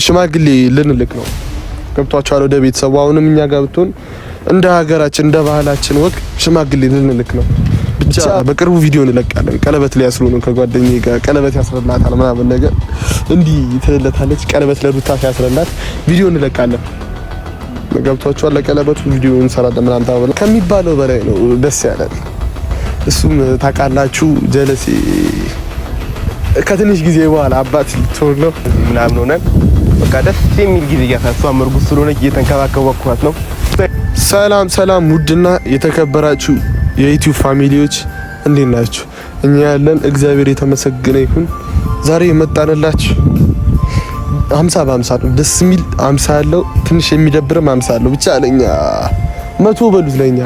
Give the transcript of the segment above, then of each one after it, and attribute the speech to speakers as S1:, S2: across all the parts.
S1: ሽማግሌ ልንልክ ነው። ገብቷቸዋል ወደ ቤተሰቡ። አሁንም እኛ ጋር ብትሆን እንደ ሀገራችን እንደ ባህላችን ወግ ሽማግሌ ልንልክ ነው። ብቻ በቅርቡ ቪዲዮ እንለቃለን። ቀለበት ሊያስሩ ነው ከጓደኛዬ ጋር ቀለበት ያስረላታል ምናምን ነገር እንዲህ ትለታለች። ቀለበት ለሩታ ያስረላት ቪዲዮ እንለቃለን። ገብቷቸዋል። ለቀለበቱ ቪዲዮ እንሰራለን ምናምን ታበለ ከሚባለው በላይ ነው ደስ ያለን። እሱም ታውቃላችሁ ጀለሲ ከትንሽ ጊዜ በኋላ አባት ልትሆን ነው ምናምን ሆነን በቃ ደስ የሚል ጊዜ እያሳሷም እርጉዝ ስለሆነች እየተንከባከቧት ነው። ሰላም ውድና የተከበራችሁ የዩቲዩብ ፋሚሊዎች እንዴት ናችሁ? እኛ ያለን እግዚአብሔር የተመሰገነ ይሁን። ዛሬ የመጣንላችሁ 50 በ50 ነው። ደስ የሚል 50 ያለው ትንሽ የሚደብርም 50 ያለው ብቻ ለኛ 100 በሉት ለኛ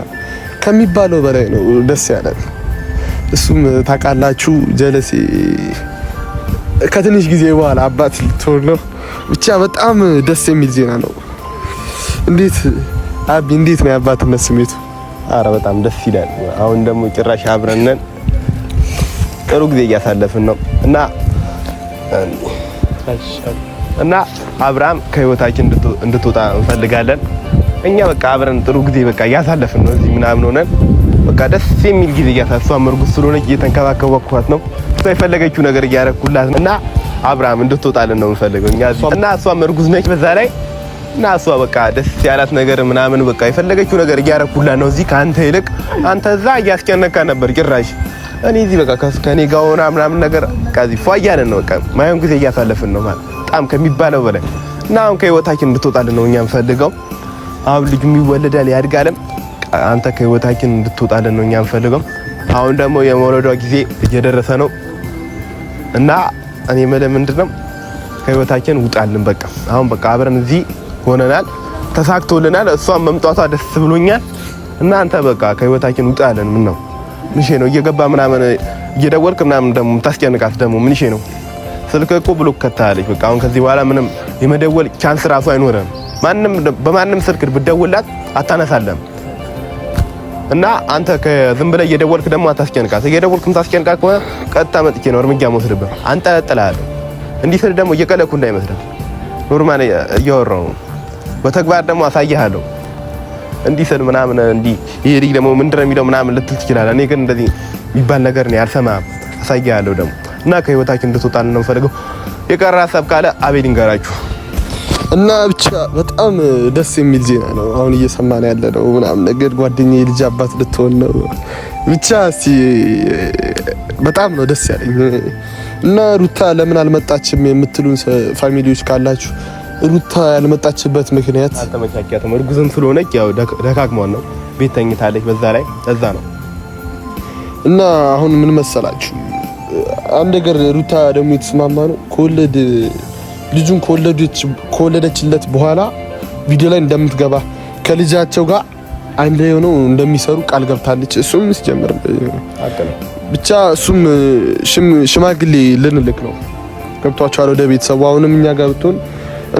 S1: ከሚባለው በላይ ነው ደስ ያለን። እሱም ታውቃላችሁ ጀለሲ ከትንሽ ጊዜ በኋላ አባት ልትሆን ነው። ብቻ በጣም ደስ የሚል ዜና ነው። እንዴት ነው የአባትነት ስሜቱ?
S2: አረ በጣም ደስ ይላል። አሁን ደግሞ ጭራሽ አብረን ነን፣ ጥሩ ጊዜ እያሳለፍን ነው እና አብርሃም ከህይወታችን እንድትወጣ እንፈልጋለን። እኛ በቃ አብረን ጥሩ ጊዜ በቃ እያሳለፍን ነው እዚህ ምናምን ሆነን በቃ ደስ የሚል ጊዜ እያሳለፍን እርጉዝ ስለሆነች እየተንከባከቧት ነው። እሷ የፈለገችው ነገር እያረኩላት ነው እና አብርሃም እንድትወጣልን ነው የምፈልገው እኛ እና እሷም እርጉዝ ነች በዛ ላይ እና እሷ በቃ ደስ ያላት ነገር ምናምን በቃ የፈለገችው ነገር እያረኩላት ነው። እዚህ ካንተ ይልቅ አንተ እዛ እያስጨነካ ነበር ጭራሽ። እኔ እዚህ በቃ ከኔ ጋር ሆና ምናምን ነገር ከዚህ ፏያለን ነው በቃ ማየን ጊዜ እያሳለፍን ነው ማለት በጣም ከሚባለው በላይ እና አሁን ከህይወታችን እንድትወጣልን ነው እኛ የምፈልገው። አሁን ልጁ ይወለዳል ያድጋልም፣ አንተ ከህይወታችን እንድትወጣልን ነው እኛ የምፈልገው። አሁን ደግሞ የመውለዷ ጊዜ እየደረሰ ነው እና እኔ ማለት ምንድነው ከህይወታችን ውጣልን በቃ። አሁን በቃ አብረን እዚህ ሆነናል፣ ተሳክቶልናል። እሷም መምጣቷ ደስ ብሎኛል እና አንተ በቃ ከህይወታችን ውጣልን። ምን ነው ምንሽ ነው እየገባ ምናምን እየደወልክ ምናምን ደግሞ ታስጨንቃት ደግሞ ምንሽ ነው ስልክ እኮ ብሎክ ከታለች በቃ። አሁን ከዚህ በኋላ ምንም የመደወል ቻንስ ራሱ አይኖርም። በማንም ስልክ ብደውላት አታነሳለም እና አንተ ከዝም ብለህ እየደወልክ ደግሞ አታስጨንቃት። እየደወልክም ታስጨንቃት ከሆነ ቀጥታ መጥቼ ነው እርምጃ መውሰድብህ። አንጠለጥልሃለሁ። እንዲህ ስል ደግሞ እየቀለድኩ እንዳይመስልህ ኖርማል እያወራሁ ነው። በተግባር ደግሞ አሳይሃለሁ። እንዲህ ስል ምናምን እንዲህ ይሄ ልጅ ደግሞ ምንድነው የሚለው ምናምን ልትል ትችላለህ። እኔ ግን እንደዚህ የሚባል ነገር ነው ያልሰማም። አሳይሃለሁ ደግሞ እና ከህይወታችን እንድትወጣልን ነው የምፈልገው። የቀረ ሀሳብ ካለ አቤል ይንገራችሁ
S1: እና ብቻ በጣም ደስ የሚል ዜና ነው አሁን እየሰማን ያለነው ምናምን ነገር። ጓደኛዬ ልጅ አባት ልትሆን ነው። ብቻ እስቲ በጣም ነው ደስ ያለኝ እና ሩታ ለምን አልመጣችም የምትሉን ፋሚሊዎች ካላችሁ ሩታ ያልመጣችበት ምክንያት
S2: አልተመቻቻትም። እርጉዝም ስለሆነች ያው ደካክሟን ነው ቤት ተኝታለች። በዛ ላይ እዛ ነው
S1: እና አሁን ምን መሰላችሁ አንድ ነገር ሩታ ደግሞ የተስማማ ነው ልጁን ከወለደችለት በኋላ ቪዲዮ ላይ እንደምትገባ ከልጃቸው ጋር አንድ ላይ ሆነው እንደሚሰሩ ቃል ገብታለች። እሱም ሲጀምር ብቻ እሱም ሽማግሌ ልንልክ ነው። ገብቷቸዋል ወደ ቤተሰቡ። አሁንም እኛ ጋር ብትሆን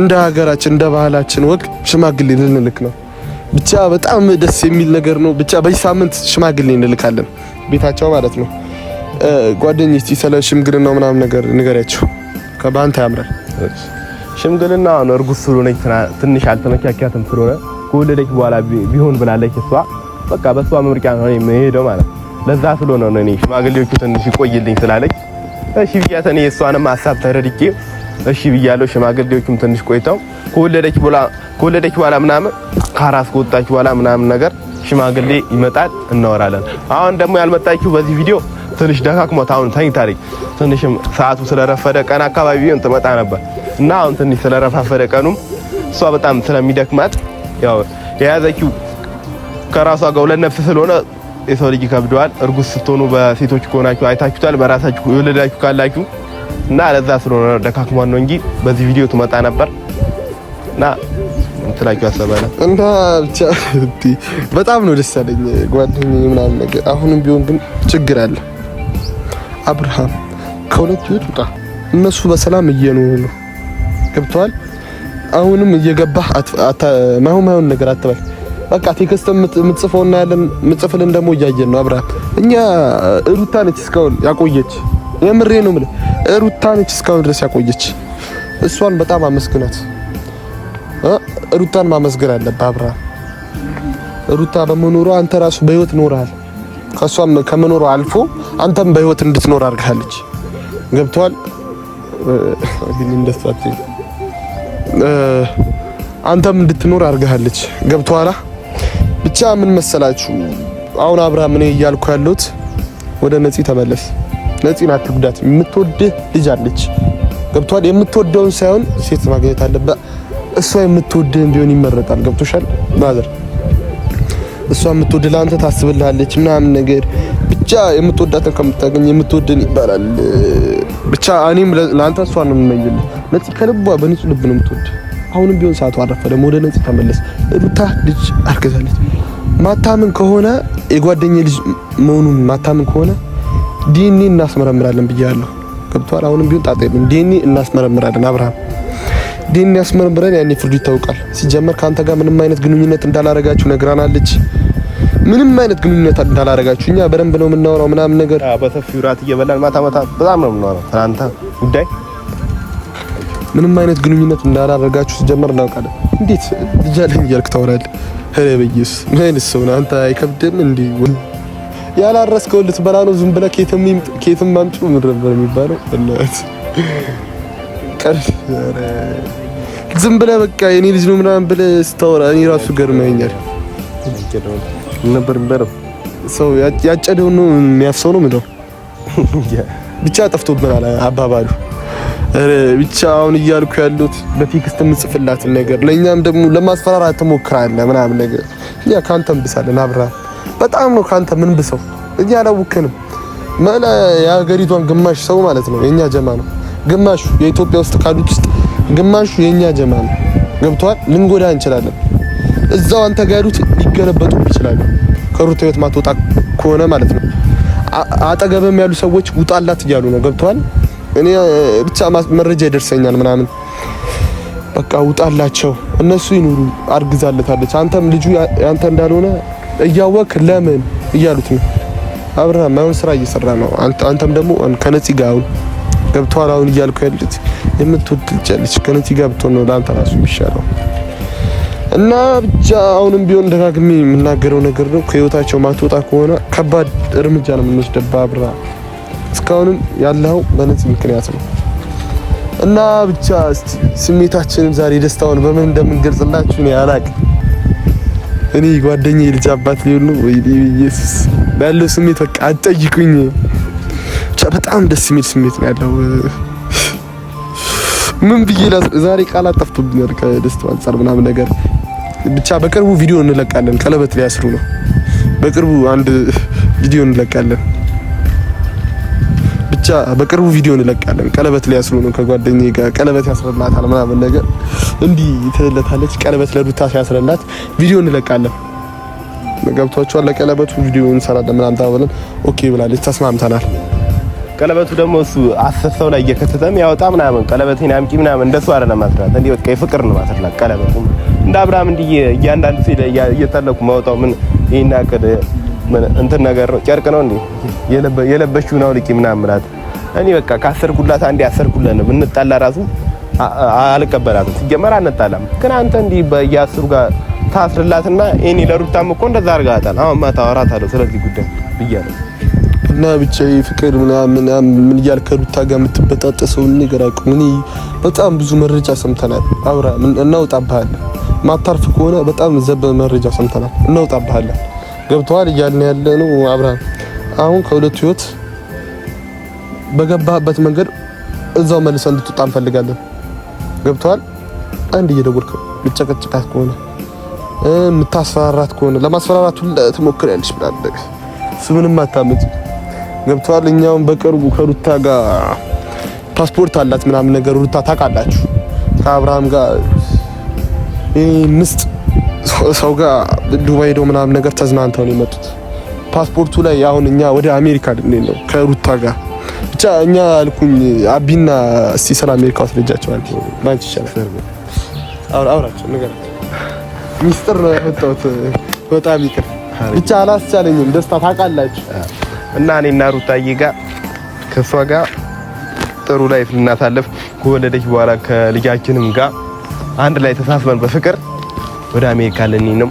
S1: እንደ ሀገራችን እንደ ባህላችን ወግ ሽማግሌ ልንልክ ነው። ብቻ በጣም ደስ የሚል ነገር ነው። ብቻ በዚህ ሳምንት ሽማግሌ እንልካለን ቤታቸው ማለት ነው። ጓደኞች ስለ ሽምግልናው ምናምን ነገር ንገሪያቸው። ከባንታ ያምራል
S2: ሽምግልና ነው። እርጉዝ ስለሆነች ትንሽ አልተመቻቻትም ስለሆነ ከወለደች በኋላ ቢሆን ብላለች እሷ። በቃ በሷ ምርጫ ነው የምሄደው ማለት ለዛ ስለሆነ ነው እኔ ሽማግሌዎቹ ትንሽ ይቆይልኝ ስላለች እሺ ብያት እኔ እሷንም ሐሳብ ተረድቼ እሺ ብያለሁ። ሽማግሌዎቹም ትንሽ ቆይተው ከወለደች በኋላ ምናምን ካራስ ከወጣች በኋላ ምናምን ነገር ሽማግሌ ይመጣል እናወራለን። አሁን ደግሞ ያልመጣችው በዚህ ቪዲዮ ትንሽ ደካክሞት አሁን ተኝታለች። ትንሽም ሰዓቱ ስለረፈደ ቀን አካባቢ ቢሆን ትመጣ ነበር እና አሁን ትንሽ ስለረፋፈደ ቀኑም እሷ በጣም ስለሚደክማት ያው የያዘችው ከራሷ ጋር ሁለት ነፍስ ስለሆነ የሰው ልጅ ከብደዋል። እርጉዝ ስትሆኑ በሴቶች ከሆናችሁ አይታችሁታል፣ በራሳችሁ የወለዳችሁ ካላችሁ እና ለዛ ስለሆነ ደካክሟን ነው እንጂ በዚህ ቪዲዮ ትመጣ ነበር እና እንትላችሁ አሰባለ
S1: እና ብቻ በጣም ነው ደስ ያለኝ ጓደኛዬ ምናምን ነገር። አሁንም ቢሆን ግን ችግር አለ። አብርሃም ከሁለት ህይወት ውጣ። እነሱ በሰላም እየኖሩ ነው። ገብቷል። አሁንም እየገባህ ማይሆን ነገር አትበል። በቃ ቴክስት የምትጽፈውና ያለን የምትጽፍልን ደግሞ እያየን ነው። አብርሃም እኛ ሩታ ነች እስካሁን ያቆየች። የምሬ ነው የምልህ ሩታ ነች እስካሁን ድረስ ያቆየች እሷን በጣም አመስግናት። ሩታን ማመስገን አለብህ አብርሃም። ሩታ በመኖሯ አንተ ራሱ በህይወት ኖርሃል። ከሷም ከመኖሯ አልፎ አንተም በህይወት እንድትኖር አድርጋለች። ገብቷል? አንተም እንድትኖር አድርጋለች። ገብቷላ? ብቻ ምን መሰላችሁ አሁን አብርሃም እኔ እያልኩ ያለሁት ወደ ነፂ ተመለስ። ነፂን አትጉዳት። የምትወድህ ልጅ አለች። ገብቷል? የምትወደውን ሳይሆን ሴት ማግኘት አለበት። እሷ የምትወድህን ቢሆን ይመረጣል። ገብቶሻል ማዘር? እሷ የምትወድህ ለአንተ ታስብልሃለች ምናምን ነገር ብቻ የምትወዳትን ከምታገኝ የምትወድን ይባላል። ብቻ እኔም ለአንተ እሷ ነው የምመኝልህ። ነፂ ከልቧ በንጹህ ልብ ነው የምትወድ። አሁንም ቢሆን ሰዓቱ አረፈደም። ወደ ነፂ ተመለስ። ሩታ ልጅ አርግዛለች። ማታምን ከሆነ የጓደኛ ልጅ መሆኑን ማታምን ከሆነ ዲኤንኤ እናስመረምራለን ብያለሁ። ገብቷል? አሁንም ቢሆን ጣጣ የለም። ዲኤንኤ እናስመረምራለን። አብርሃም ዲኤንኤ ያስመረምረን፣ ያኔ ፍርዱ ይታወቃል። ሲጀመር ካንተ ጋር ምንም አይነት ግንኙነት እንዳላረጋችሁ ነግራናለች። ምንም አይነት ግንኙነት እንዳላረጋችሁ እኛ በደንብ ነው የምናወራው ምናምን ነገር።
S2: በሰፊው ራት እየበላን ማታ በጣም ነው የምናወራው ትናንት ጉዳይ።
S1: ምንም አይነት ግንኙነት እንዳላረጋችሁ ሲጀመር እናውቃለን። እንዴት ልጅ አለኝ እያልክ ታወራለህ? ኧረ በኢየሱስ ምን አይነት ሰው ነህ አንተ? አይከብድም እንዴ? ያላረስከው ልትበላ ነው ዝም ብለህ ኬትም ማምጪ ምን ነበር የሚባለው? ዝም ብለህ በቃ የኔ ልጅ ነው ምናምን ብለህ ስታወራ እኔ ራሱ ገርመኛል።
S2: ነበር ምበረው
S1: ሰው ያጨደው ነው የሚያፍሰው ነው ምንድነው? ብቻ ጠፍቶብናል አባባሉ። ብቻ አሁን እያልኩ ያሉት በቴክስት የምጽፍላት ነገር ለኛም ደግሞ ለማስፈራራት ትሞክራለህ ምናምን ነገር። እኛ ካንተም ብሳለን አብርሃም፣ በጣም ነው ካንተ ምን ብሰው። እኛ አላውቅንም ማለ የሀገሪቷን ግማሽ ሰው ማለት ነው የኛ ጀማ ነው። ግማሹ የኢትዮጵያ ውስጥ ካሉት ውስጥ ግማሹ የኛ ጀማ ነው። ገብቷል? ልንጎዳ እንችላለን። እዛው አንተ ጋር ያሉት ሊገለበጡ ይችላሉ። ከሩታ ህይወት ማትወጣ ከሆነ ማለት ነው። አጠገብም ያሉ ሰዎች ውጣላት እያሉ ነው። ገብቷል? እኔ ብቻ መረጃ ይደርሰኛል ምናምን። በቃ ውጣላቸው፣ እነሱ ይኑሩ። አርግዛለታለች። አንተም ልጁ ያንተ እንዳልሆነ እያወቅ ለምን እያሉት ነው። አብርሃም አሁን ስራ እየሰራ ነው። አንተም ደግሞ ከነፂ ጋር አሁን ገብቷል? አሁን እያልኩ ያሉት የምትወድ ልጅ አለች። ከነፂ ጋር ብትሆን ነው ለአንተ ራሱ የሚሻለው። እና ብቻ አሁንም ቢሆን ደጋግሜ የምናገረው ነገር ነው። ከህይወታቸው ማትወጣ ከሆነ ከባድ እርምጃ ነው የምንወስደው። አብርሃም እስካሁንም ያለው በነፂ ምክንያት ነው። እና ብቻ ስሜታችንን ዛሬ ደስታውን በምን እንደምንገልጽላችሁ ነው አላውቅም። እኔ ጓደኛዬ ልጅ አባት ሊሆን ነው ወይ ኢየሱስ ያለው ስሜት በቃ አትጠይቁኝ። ብቻ በጣም ደስ የሚል ስሜት ነው ያለው። ምን ብዬ ዛሬ ቃላት ጠፍቶብኛል ከደስታው አንፃር ምናምን ነገር። ብቻ በቅርቡ ቪዲዮ እንለቃለን። ቀለበት ሊያስሩ ነው። በቅርቡ አንድ ቪዲዮ እንለቃለን። ብቻ በቅርቡ ቪዲዮ እንለቃለን። ቀለበት ሊያስሩ ነው ከጓደኛዬ ጋር። ቀለበት ያስረላታል ምናምን ነገር እንዲህ ትልለታለች። ቀለበት ለሩታ ሲያስረላት ቪዲዮ እንለቃለን። ገብቷችኋል? ለቀለበቱ ቪዲዮ እንሰራለን ምናምን ተባብለን ኦኬ ብላለች። ተስማምተናል።
S2: ቀለበቱ ደግሞ እሱ አሰሰው ላይ እየከተተም ያወጣ ምናምን ቀለበቴን አምጪ ምናምን እንደሱ አይደለም ማስራት። እንዴ በቃ የፍቅር ነው ማስራት። ቀለበቱ እንደ አብርሃም እንዲህ እያንዳንዱ ሲል እየተለኩ ማውጣው ምን ይሄን አቀደ ምን እንትን ነገር ነው ጨርቅ ነው እንዴ የለበሽውን አውልቂ ምናምን ማለት። እኔ በቃ ካሰርኩላት አንዴ አሰርኩላት ነው። እንጣላ ራሱ አልቀበላትም። ሲጀመር አንጣላም። ግን አንተ እንዲህ በያስሩ ጋር ታስርላትና እኔ ለሩታም እኮ እንደዛ አድርጋታል። አሁን ማታ አወራታለሁ ስለዚህ ጉዳይ ብያለሁ።
S1: እና ብቻ ፍቅር ምናምን ምን እያልክ ከሩታ ጋር የምትበጣጠሰው ነገር አቁም። እኔ በጣም ብዙ መረጃ ሰምተናል። አብርሃም እናውጣብሃለን። ማታርፍ ከሆነ በጣም ዘበ መረጃ ሰምተናል። እናውጣብሃለን። ገብቷል? እያልን ያለ ነው አብርሃም። አሁን ከሁለቱ ህይወት በገባህበት መንገድ እዛው መልሰህ እንድትወጣ እንፈልጋለን። ገብቷል? አንድ እየደወልክ ልጨቀጭቃት ከሆነ የምታስፈራራት ከሆነ ለማስፈራራት ሁሉ ትሞክራለች ምናምን እሱ ምንም አታመጭ። ገብቷል? እኛውን በቅርቡ ከሩታ ጋር ፓስፖርት አላት ምናምን ነገር ሩታ ታውቃላችሁ። ከአብርሃም ጋር ምስጥ ሰው ጋር ዱባይ ሄደው ምናምን ነገር ተዝናንተው ነው የመጡት። ፓስፖርቱ ላይ አሁን እኛ ወደ አሜሪካ ልንሄድ ነው ከሩታ ጋር። ብቻ እኛ አልኩኝ አቢና እስቲ ስለ አሜሪካ ወስደጃቸዋል። ባንቺ ይሻላል። አውራቸው ነገር ሚስጥር ነው ያወጣሁት። በጣም ይቅር ብቻ አላስቻለኝም። ደስታ ታውቃላችሁ።
S2: እና እኔና ሩታዬ ጋር ከሷ ጋር ጥሩ ላይፍ ልናሳልፍ ከወለደች በኋላ ከልጃችንም ጋር አንድ ላይ ተሳስበን በፍቅር ወደ አሜሪካ ልንሄድ ነው።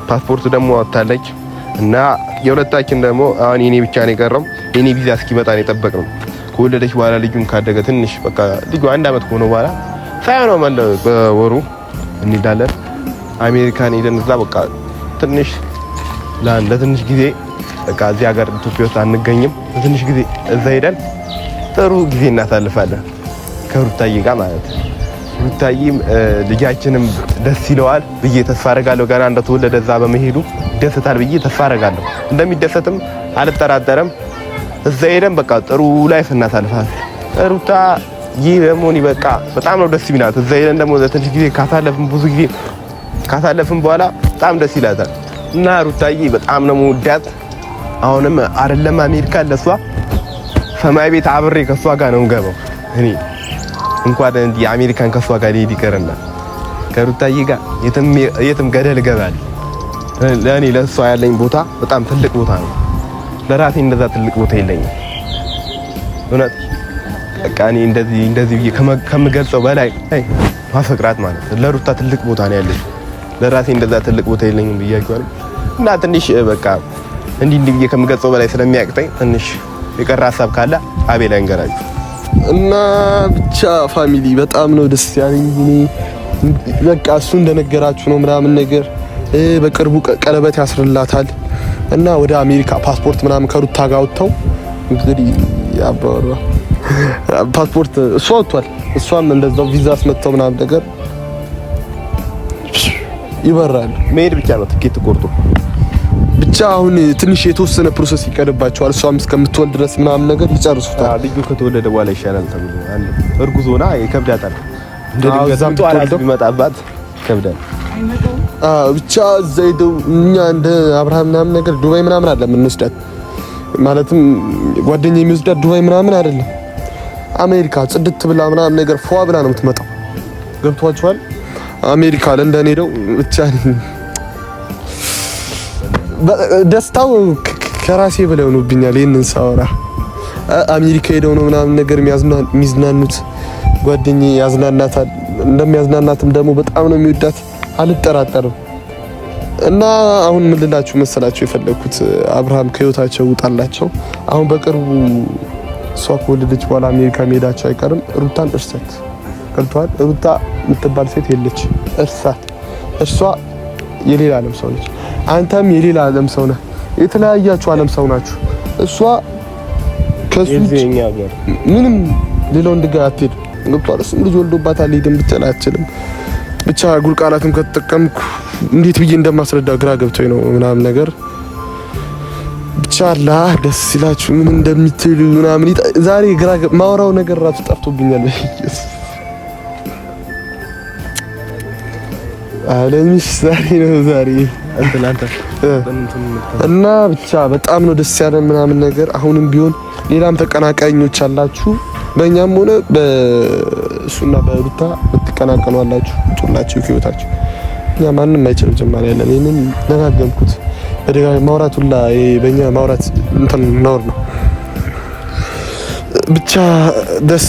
S2: ፓስፖርት ደግሞ ወጣለች እና የሁለታችን ደግሞ አሁን የኔ ብቻ ነው የቀረው። የኔ ቪዛ እስኪመጣ ነው የጠበቅነው። ከወለደች በኋላ ልጁን ካደገ ትንሽ በቃ ልጁ 1 አመት ከሆነ በኋላ ሳይሆን በወሩ እንሄዳለን አሜሪካን። ሄደን እዛ በቃ ትንሽ ለትንሽ ጊዜ በቃ እዚህ ሀገር ኢትዮጵያ ውስጥ አንገኝም። ለትንሽ ጊዜ እዛ ሄደን ጥሩ ጊዜ እናሳልፋለን ከሩታዬ ጋር ማለት ነው። ሩታዬም ልጃችንም ደስ ይለዋል ብዬ ተስፋ አደርጋለሁ። ገና እንደተወለደ እዛ በመሄዱ ይደሰታል ብዬ ተስፋ አደርጋለሁ። እንደሚደሰትም አልጠራጠርም። እዛ ሄደን በቃ ጥሩ ላይፍ እናሳልፋለን። ሩታ ይህ ደግሞ በቃ በጣም ነው ደስ ይላል። እዛ ሄደን ደግሞ ለትንሽ ጊዜ ብዙ ጊዜ ካሳለፍን በኋላ በጣም ደስ ይላታል እና ሩታዬ በጣም ነው የምወዳት። አሁንም አይደለም አሜሪካ ለሷ ሰማይ ቤት አብሬ ከሷ ጋር ነው የምገባው። እኔ እንኳን እንዲህ አሜሪካን ከሷ ጋር ሊሄድ ይቀርና ከሩታዬ ጋር የትም ገደል እገባለሁ። ለእኔ ለሷ ያለኝ ቦታ በጣም ትልቅ ቦታ ነው። ለራሴ እንደዛ ትልቅ ቦታ የለኝም። እውነት በቃ እኔ እንደዚህ ከምገልጸው በላይ ማፈቅራት ማለት ለሩታ ትልቅ ቦታ ነው ያለኝ። ለራሴ እንደዛ ትልቅ ቦታ የለኝም ብያለሁ እና ትንሽ በቃ እንዲህ ብዬ ከምገልጸው በላይ ስለሚያቅተኝ ትንሽ የቀረ ሀሳብ ካለ አቤል አይንገራችሁ
S1: እና ብቻ ፋሚሊ በጣም ነው ደስ ያለኝ። በቃ እሱ እንደነገራችሁ ነው ምናምን ነገር በቅርቡ ቀለበት ያስርላታል እና ወደ አሜሪካ ፓስፖርት ምናምን ከሩታ ጋር ወጥተው እንግዲህ ያባወራ ፓስፖርት እሷ ወጥቷል። እሷም እንደዛው ቪዛ አስመጥተው ምናምን ነገር ይበራል። መሄድ ብቻ ነው ትኬት ቆርጦ ብቻ አሁን ትንሽ የተወሰነ ፕሮሰስ ይቀርባቸዋል። እሷም እስከምትወልድ ድረስ ምናምን ነገር ይጨርሱታል።
S2: ልጁ ከተወለደ በኋላ ይሻላል ተብሎ አንድ እርጉዝ ሆና ይከብዳታል። እንደዚህ ተወልዶ ቢመጣባት ይከብዳል። ብቻ እዛ ሄደው እኛ እንደ አብርሃም ምናምን ነገር ዱባይ ምናምን አይደለም የምንወስዳት። ማለትም ጓደኛዬ የሚወስዳት ዱባይ ምናምን አይደለም፣ አሜሪካ ጽድት ብላ ምናምን ነገር ፏ ብላ ነው የምትመጣው። ገብቷችኋል? አሜሪካ ለንደን ሄደው ብቻ ደስታው ከራሴ በላይ ሆኖብኛል። ይሄንን ሳወራ አሜሪካ ሄደው ነው ምናምን ነገር የሚዝናኑት። ጓደኛዬ ያዝናናታል፣ እንደሚያዝናናትም ደግሞ በጣም ነው የሚወዳት አልጠራጠርም። እና አሁን ምን ልላችሁ መሰላችሁ የፈለኩት አብርሃም ከህይወታቸው ውጣላቸው። አሁን በቅርቡ እሷ ከወለደች በኋላ አሜሪካ መሄዳቸው አይቀርም። ሩታን እርሳት። ገብቶሃል? ሩታ የምትባል ሴት የለች፣ እርሳት። እሷ የሌላ ዓለም ሰው ነች፣ አንተም የሌላ ዓለም ሰው ነህ። የተለያያችሁ ዓለም ሰው ናችሁ። እሷ ከሱ ምንም ሌላው እንድጋ አትሄድ። ገብቶሃል? እሱም ልጅ ወልዶባታል፣ ሄድን ብትል አትችልም። ብቻ ጉል ቃላትን ከተጠቀምኩ እንዴት ብዬ እንደማስረዳ ግራ ገብቶኝ ነው ምናምን ነገር። ብቻ አላህ ደስ ይላችሁ ምን እንደምትሉ ምናምን። ዛሬ ግራ ማውራው ነገር ራሱ ጠፍቶብኛል። አለምሽ ዛሬ ነው ዛሬ እና ብቻ በጣም ነው ደስ ያለን ምናምን ነገር። አሁንም ቢሆን ሌላም ተቀናቃኞች አላችሁ፣ በእኛም ሆነ በእሱና በሩታ ብትቀናቀኑ አላችሁ። ጡላችሁ ህይወታችሁ እኛ ማንም አይችልም ጀማሪ ያለን። ይሄንን ደጋገምኩት በደጋግ ማውራት ሁላ በእኛ ማውራት እንትን ነውር ነው። ብቻ ደስ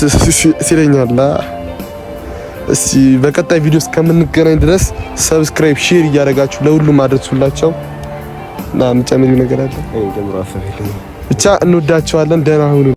S2: ሲለኛል። እስቲ በቀጣይ ቪዲዮ እስከምንገናኝ ድረስ ሰብስክራይብ፣ ሼር እያደረጋችሁ ለሁሉም አድርሱላቸው እና የምጨምሪው ነገር አለ? ብቻ እንወዳቸዋለን። ደህና ሁኑ።